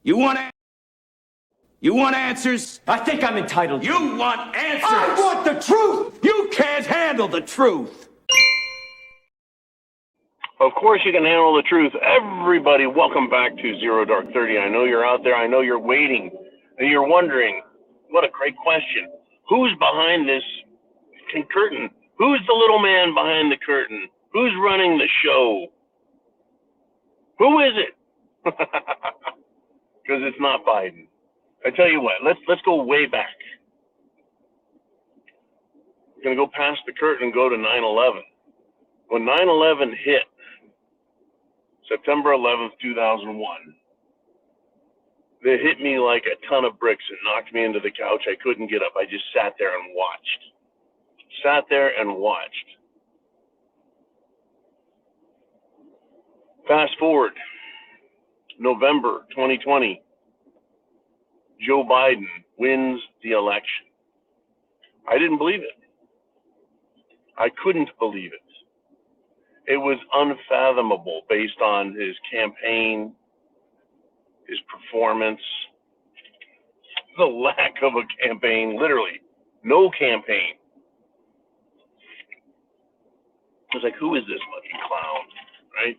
You want answers? I think I'm entitled. You want answers? I want the truth! You can't handle the truth. Of course you can handle the truth. Everybody, welcome back to Zero Dark 30. I know you're out there. I know you're waiting. And you're wondering, what a great question. Who's behind this curtain? Who's the little man behind the curtain? Who's running the show? Who is it? Because it's not Biden. I tell you what, let's go way back. We're going to go past the curtain and go to 9/11. When 9/11 hit, September 11th, 2001, it hit me like a ton of bricks. It knocked me into the couch. I couldn't get up. I just sat there and watched. Sat there and watched. Fast forward, November 2020, Joe Biden wins the election. I didn't believe it. I couldn't believe it. It was unfathomable based on his campaign, his performance, the lack of a campaign, literally no campaign. I was like, who is this fucking clown, right?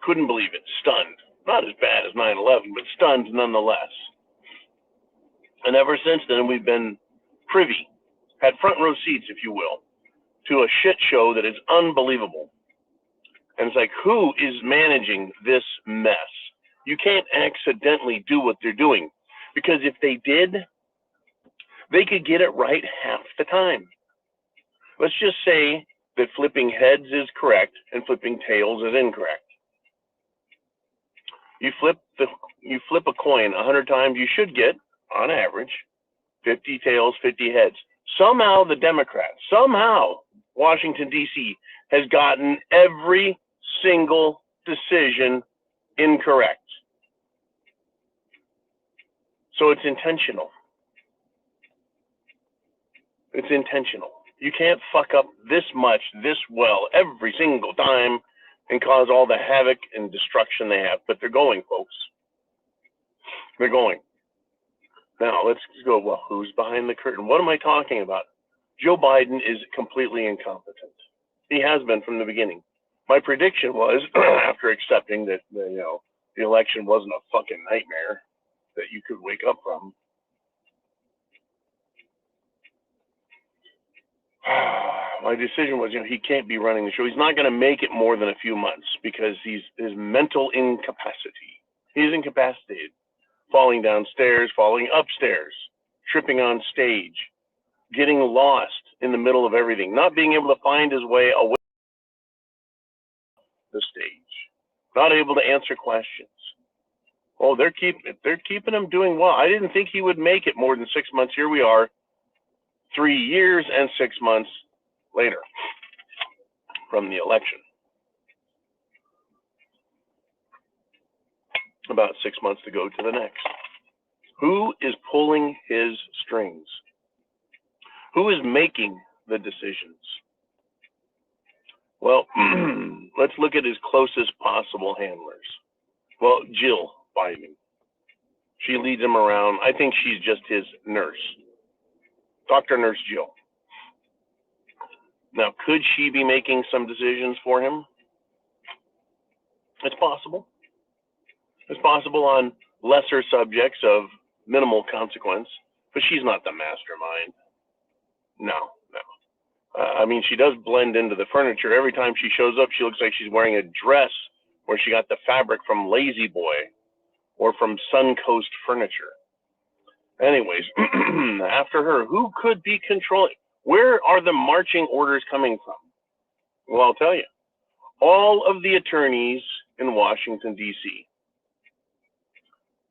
Couldn't believe it, stunned. Not as bad as 9/11, but stunned nonetheless. And ever since then, we've been privy, had front row seats, if you will, to a shit show that is unbelievable. And it's like, who is managing this mess? You can't accidentally do what they're doing, because if they did, they could get it right half the time. Let's just say that flipping heads is correct and flipping tails is incorrect. You flip a coin 100 times, you should get, on average, 50 tails, 50 heads. Somehow the Democrats, Washington, D.C. has gotten every single decision incorrect. So it's intentional. It's intentional. You can't fuck up this much, this well, every single time and cause all the havoc and destruction they have. But they're going, folks. They're going. Now, let's go, well, who's behind the curtain? What am I talking about? Joe Biden is completely incompetent. He has been from the beginning. My prediction was, after accepting that the election wasn't a fucking nightmare that you could wake up from, my decision was, he can't be running the show. He's not going to make it more than a few months because his mental incapacity. He's incapacitated. Falling downstairs, falling upstairs, tripping on stage, getting lost in the middle of everything, not being able to find his way away from the stage, not able to answer questions. Oh, they're keeping him doing well. I didn't think he would make it more than 6 months. Here we are, 3 years and 6 months later from the election. About 6 months to go to the next. Who is pulling his strings? Who is making the decisions? Well, let's look at his closest possible handlers. Well, Jill Biden. She leads him around. I think she's just his nurse. Dr. Nurse Jill. Now, could she be making some decisions for him? It's possible. It's possible on lesser subjects of minimal consequence, but she's not the mastermind. No. I mean, she does blend into the furniture. Every time she shows up, she looks like she's wearing a dress where she got the fabric from Lazy Boy or from Suncoast Furniture. Anyways, after her, who could be controlling? Where are the marching orders coming from? Well, I'll tell you. All of the attorneys in Washington, D.C.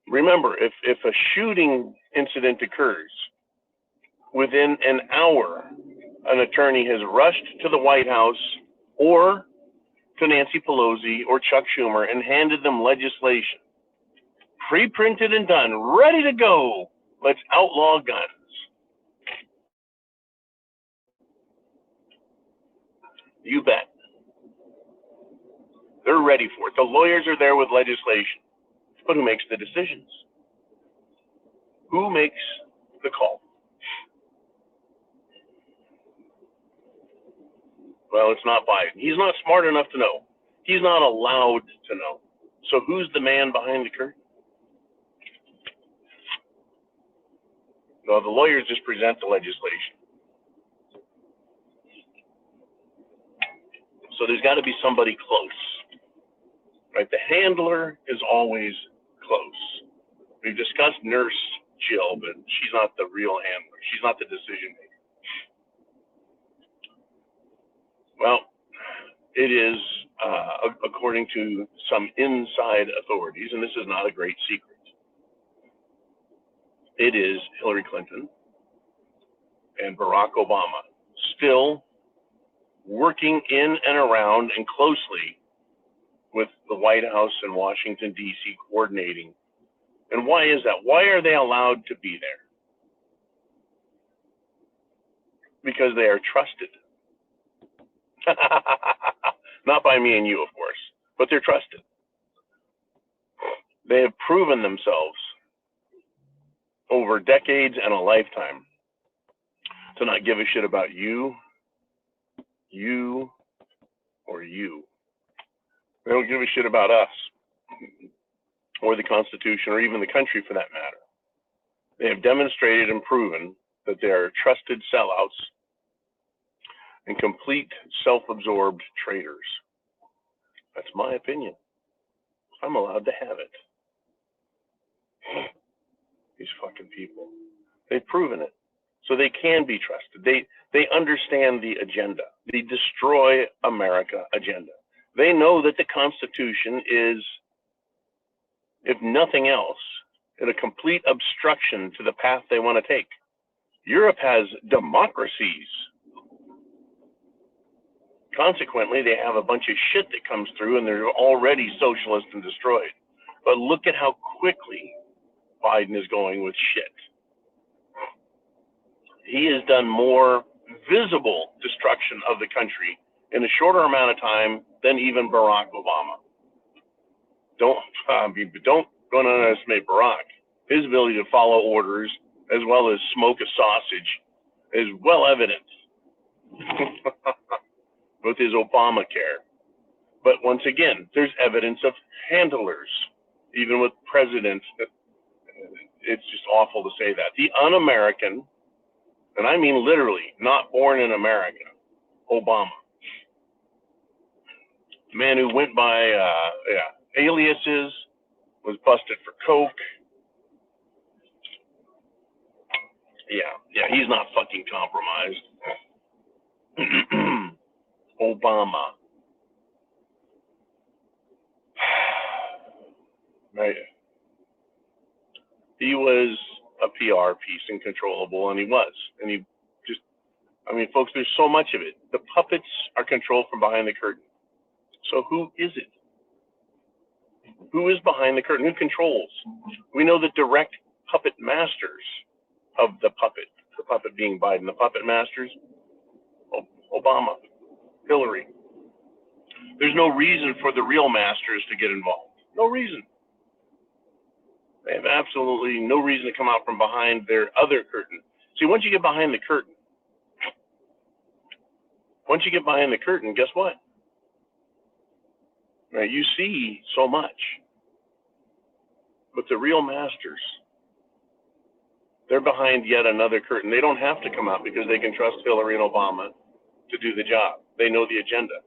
Remember, if a shooting incident occurs, within an hour, an attorney has rushed to the White House or to Nancy Pelosi or Chuck Schumer and handed them legislation, pre-printed and done, ready to go. Let's outlaw guns. You bet. They're ready for it. The lawyers are there with legislation. But who makes the decisions? Who makes the call? Well, it's not Biden. He's not smart enough to know. He's not allowed to know. So who's the man behind the curtain? Well, the lawyers just present the legislation. So there's got to be somebody close, right? The handler is always close. We've discussed Nurse Jill, but she's not the real handler. She's not the decision maker. Well, it is, according to some inside authorities, and this is not a great secret, it is Hillary Clinton and Barack Obama still working in and around and closely with the White House and Washington, D.C. coordinating. And why is that? Why are they allowed to be there? Because they are trusted. Not by me and you, of course, but they're trusted. They have proven themselves over decades and a lifetime to not give a shit about you, or you. They don't give a shit about us, or the Constitution, or even the country for that matter. They have demonstrated and proven that they are trusted sellouts and complete self-absorbed traitors. That's my opinion. I'm allowed to have it. These fucking people. They've proven it. So they can be trusted. They understand the agenda, the destroy America agenda. They know that the Constitution is, if nothing else, a complete obstruction to the path they want to take. Europe has democracies. Consequently, they have a bunch of shit that comes through and they're already socialist and destroyed. But look at how quickly Biden is going with shit. He has done more visible destruction of the country in a shorter amount of time than even Barack Obama. Don't underestimate Barack. His ability to follow orders as well as smoke a sausage is well evident with his Obamacare. But once again, there's evidence of handlers, even with presidents. It's just awful to say that. The un-American, and I mean literally, not born in America, Obama. Man who went by aliases, was busted for coke. Yeah, he's not fucking compromised. Obama. Right. He was a PR piece and controllable, and he was. And he just, I mean, folks, there's so much of it. The puppets are controlled from behind the curtain. So who is it? Who is behind the curtain? Who controls? We know the direct puppet masters of the puppet being Biden, the puppet masters, Obama, Hillary. There's no reason for the real masters to get involved. No reason. They have absolutely no reason to come out from behind their other curtain. See, once you get behind the curtain, guess what? Right, you see so much. But the real masters, they're behind yet another curtain. They don't have to come out because they can trust Hillary and Obama to do the job. They know the agenda.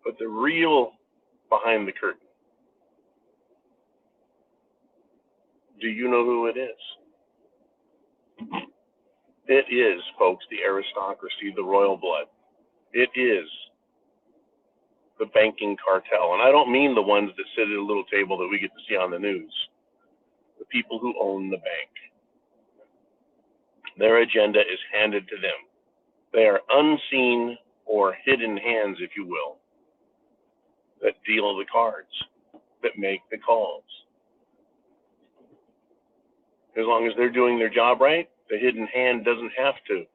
But the real behind the curtain, do you know who it is? It is, folks, the aristocracy, the royal blood. It is the banking cartel. And I don't mean the ones that sit at a little table that we get to see on the news. The people who own the bank. Their agenda is handed to them. They are unseen or hidden hands, if you will, that deal the cards, that make the calls. As long as they're doing their job right, the hidden hand doesn't have to.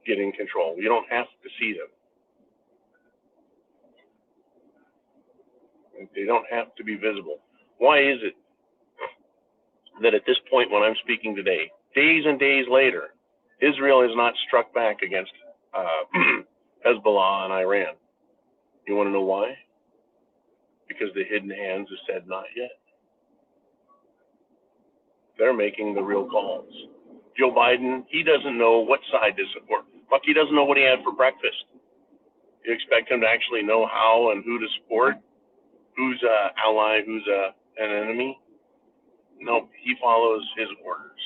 get in control. You don't have to see them. They don't have to be visible. Why is it that at this point when I'm speaking today, days and days later, Israel has not struck back against Hezbollah and Iran? You want to know why? Because the hidden hands have said not yet. They're making the real calls. Joe Biden, he doesn't know what side to support. Fuck, he doesn't know what he had for breakfast. You expect him to actually know how and who to support? Who's an ally, who's an enemy? No, he follows his orders.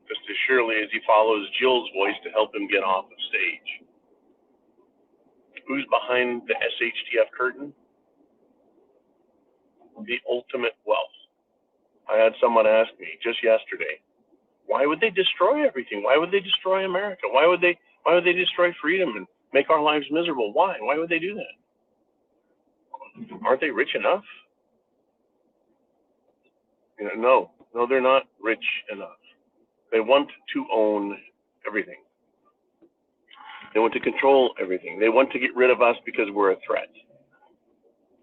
Just as surely as he follows Jill's voice to help him get off the stage. Who's behind the SHTF curtain? The ultimate wealth. I had someone ask me just yesterday, why would they destroy everything? Why would they destroy America? Why would they destroy freedom and make our lives miserable? Why? Why would they do that? Aren't they rich enough? No, they're not rich enough. They want to own everything. They want to control everything. They want to get rid of us because we're a threat.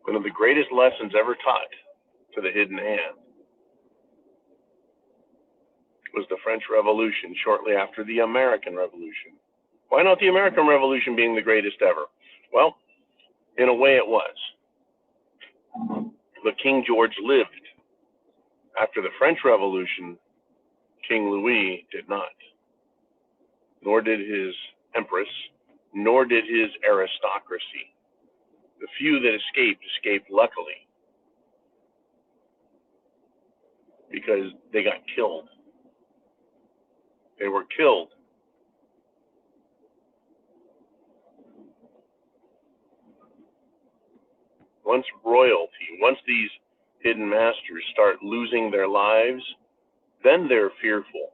One of the greatest lessons ever taught to the hidden hand was the French Revolution shortly after the American Revolution. Why not the American Revolution being the greatest ever? Well, in a way it was. But King George lived. After the French Revolution, King Louis did not. Nor did his empress, nor did his aristocracy. The few that escaped luckily, because they got killed. They were killed. Once royalty, once these hidden masters start losing their lives, then they're fearful.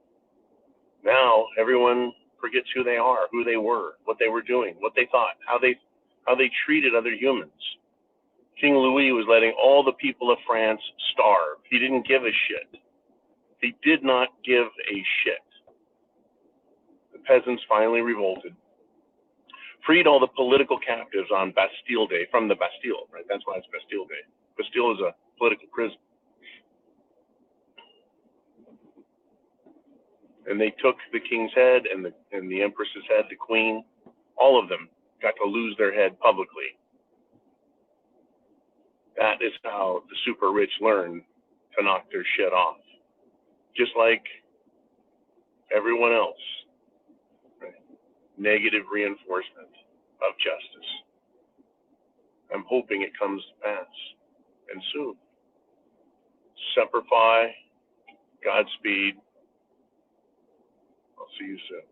Now everyone forgets who they are, who they were, what they were doing, what they thought, how they treated other humans. King Louis was letting all the people of France starve. He didn't give a shit. He did not give a shit. The peasants finally revolted, freed all the political captives on Bastille Day, from the Bastille, right? That's why it's Bastille Day. Bastille is a political prison. And they took the king's head and the empress's head, the queen, all of them got to lose their head publicly. That is how the super rich learn to knock their shit off. Just like everyone else. Right? Negative reinforcement of justice. I'm hoping it comes to pass, and soon. Semper Fi, Godspeed. I'll see you soon.